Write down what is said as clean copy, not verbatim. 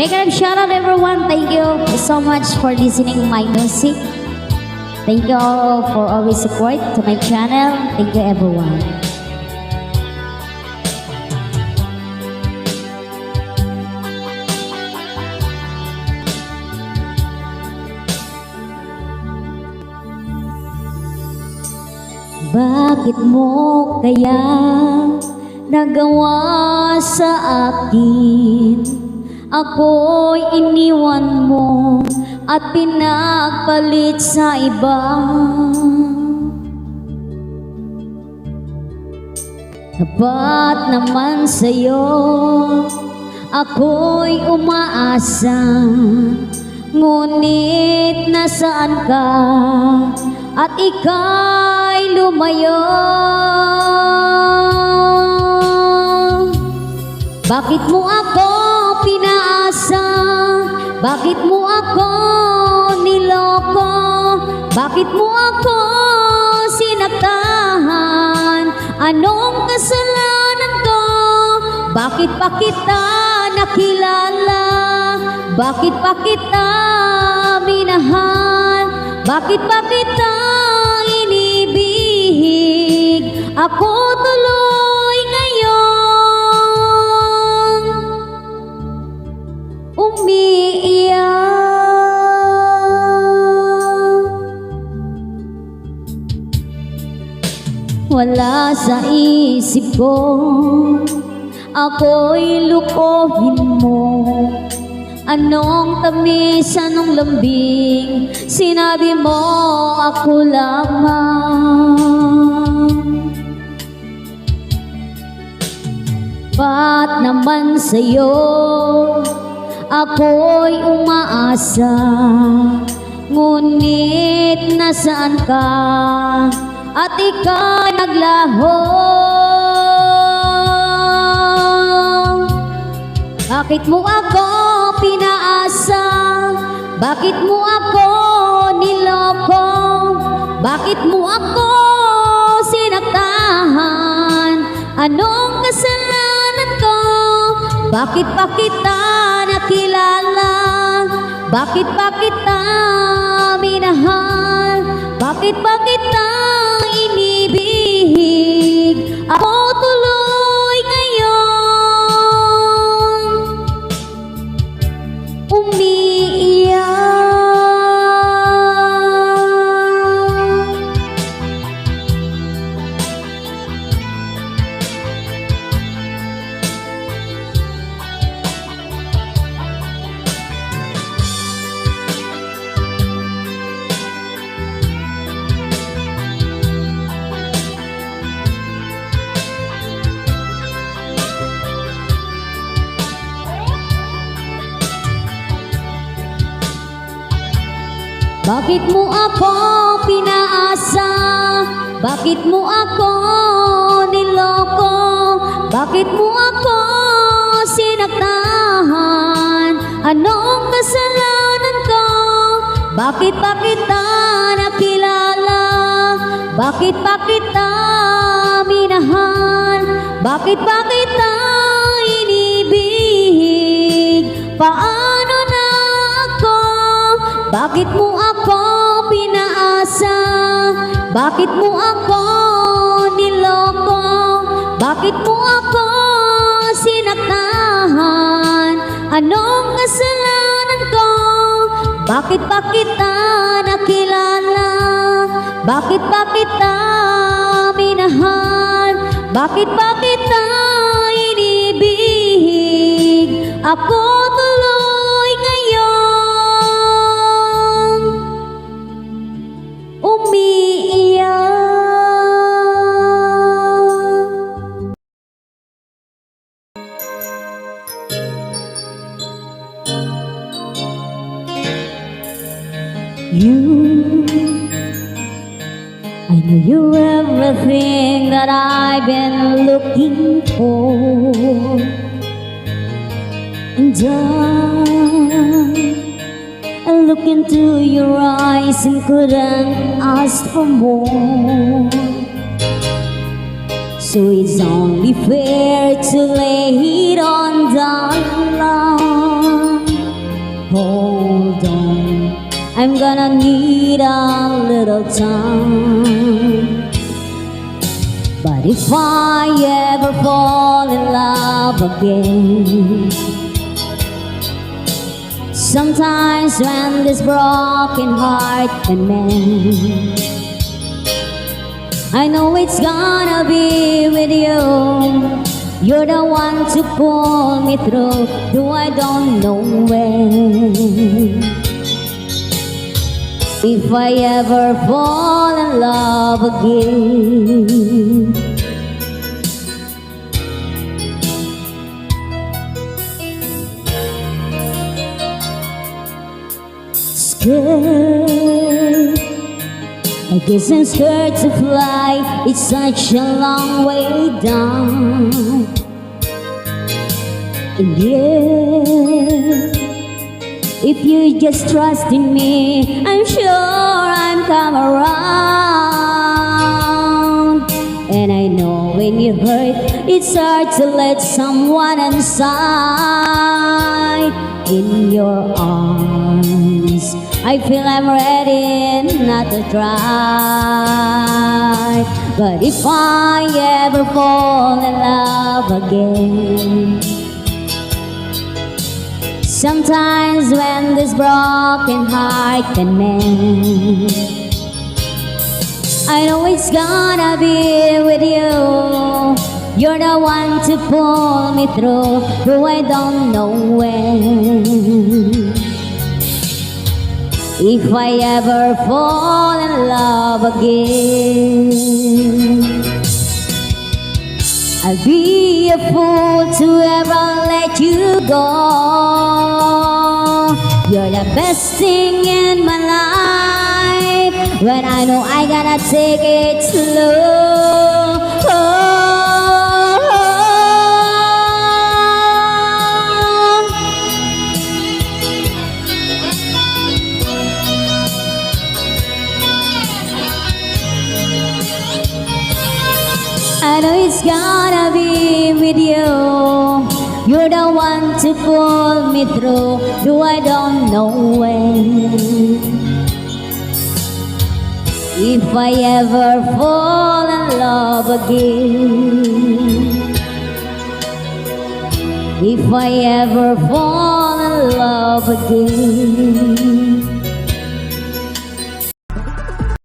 Make a shout out everyone. Thank you so much for listening my music. Thank you all for always support to my channel. Thank you everyone. Bakit mo kaya nagawa sa akin? Ako'y iniwan mo at pinagpalit sa iba. Tapat naman sa'yo ako'y umaasa, ngunit nasaan ka at ika'y lumayo. Bakit mo ako pinaasa? Bakit mo ako niloko? Bakit mo ako sinaktan? Anong kasalanan ko? Bakit pa kita nakilala? Bakit pa kita minahal? Bakit pa kita inibig? Ako tuloy ngayon umiiyak. Wala sa isip ko ako'y lukohin mo. Anong tamis, anong lambing, sinabi mo ako lamang. Ba't naman sa'yo ako'y umaasa, ngunit nasaan ka at ika'y naglaho? Bakit mo ako pinaasa? Bakit mo ako niloko? Bakit mo ako sinaktan? Anong kasalanan ko? Bakit pa kita nakilala? Bakit pa kita minahal? Bakit pa kita inibig? Ako tuloy ngayon umiiyak. Bakit mo ako pinaasa? Bakit mo ako niloko? Bakit mo ako sinaktan? Anong kasalanan ko? Bakit pa kita nakilala? Bakit pa kita minahal? Bakit pa kita inibig? Paano na ako? Bakit mo ako pinaasa? Bakit mo ako niloko? Bakit mo ako sinaktan? Anong kasalanan ko? Bakit pa kita nakilala? Bakit pa kita minahal? Bakit pa kita inibig? Ako tuloy ngayon umiiyak. I know you're everything that I've been looking for, and I look into your eyes and couldn't ask for more. So it's only fair to lay it on the line. I'm gonna need a little time. But if I ever fall in love again, sometimes when this broken heart can mend, I know it's gonna be with you. You're the one to pull me through, though I don't know when. If I ever fall in love again, scared, I guess I'm scared to fly. It's such a long way down. And yeah, if you just trust in me, I'm sure I'm come around. And I know when you hurt, it's hard to let someone inside. In your arms, I feel I'm ready not to try. But if I ever fall in love again, sometimes when this broken heart can mend, I know it's gonna be with you. You're the one to pull me through, though I don't know when. If I ever fall in love again, I'll be a fool to ever let you go. You're the best thing in my life, when I know I gotta take it slow. I know it's gonna be with you. You're the one to pull me through, though I don't know when. If I ever fall in love again, if I ever fall in love again.